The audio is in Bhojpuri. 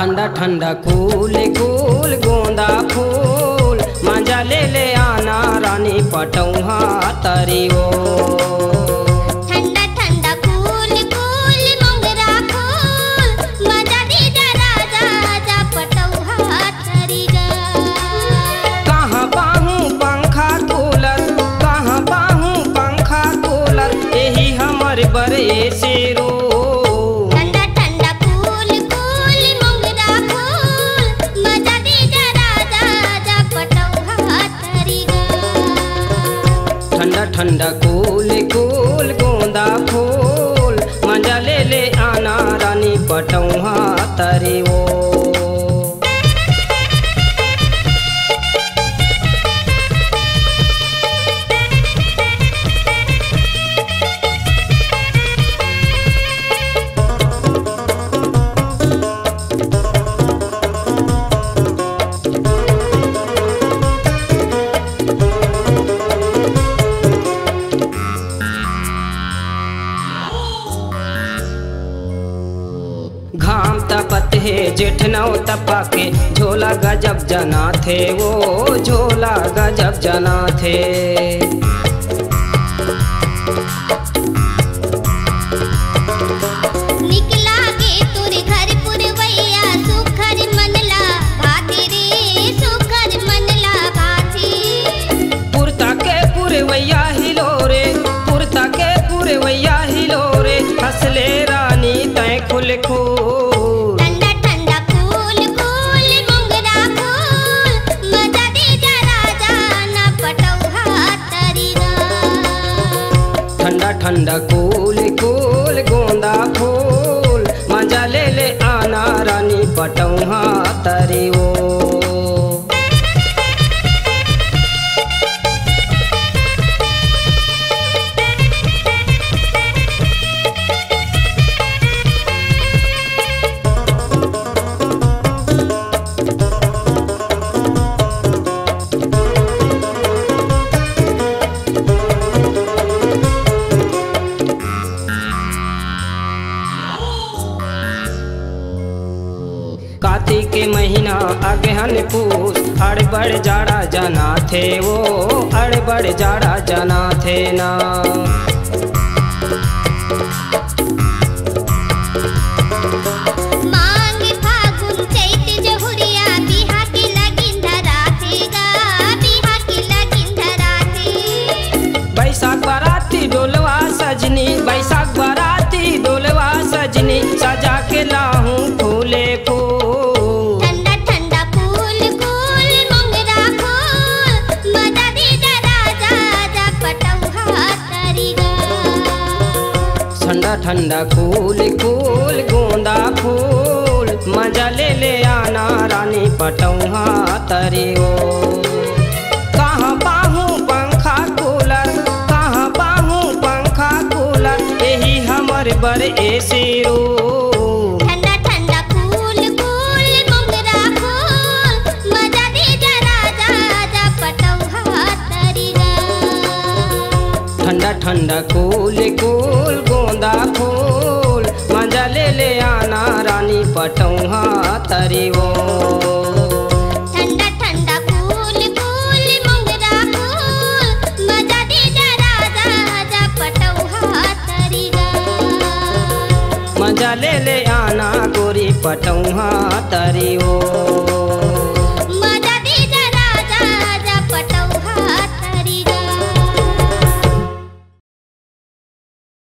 ठंडा ठंडा कूल कूल गोंदा फूल मजा ले ले आना रानी पटौहा तरी ओ। ठंडा ठंडा कूल कूल मोगरा फूल मजा दे जा राजा जा पटौहा तरी गा। कहाँ बाहू पंखा कूलर कहाँ बाहू पंखा कूलर यही हमर बरे शेरो। ठंडा कूल कूल गोंदा फूल मजा ले ले आना रानी पटौहा तरी ओ। घाम तपत है जेठ नौ तपा के झोला गजब जना थे वो झोला गजब जना थे। निकला के तुर घर पुरवैया सुखर मनला भाती रे सुखर मनला भाती। पुरता के पुरवैया हिलो रे पुरता के पुरवैया हिलो रे हंसले रानी तय खुल खुल। ठंडा कूल कूल गोंदा फूल मजा ले ले आना रानी पटौहा तरी ओ। कार्तिक के महीना अगहन पूस अड़बड़ जाड़ा जना थे वो अड़बड़ जाड़ा जना थे ना। मांग फागुन चैत जहुरिया बिहा की लगिन धरा थे गा बिहा की लगिन धरा थे। बैसाख बाराती डोलवा सजनी बैसाख बाराती डोलवा सजनी सजा के लाहूं फूले फूल। ठंडा कूल कूल गोंदा फूल मजा ले ले आना रानी पटौहा तरी ओ। कहाँ बाहू पंखा कूलर कहाँ बाहू पंखा कूलर यही हमर बर शेरो। ठंडा ठंडा कूल कूल मोगरा फूल मजा दे जा राजा जा पटौहा तरी गा। ठंडा ठंडा कूल कूल गोंदा फूल मजा ले ले आना रानी पटौहा तरी ओ। ठंडा ठंडा कूल कूल मोगरा फूल मजा दे जा राजा जा पटौहा तरी गा। मजा ले ले आना गोरी पटौहा तरी ओ।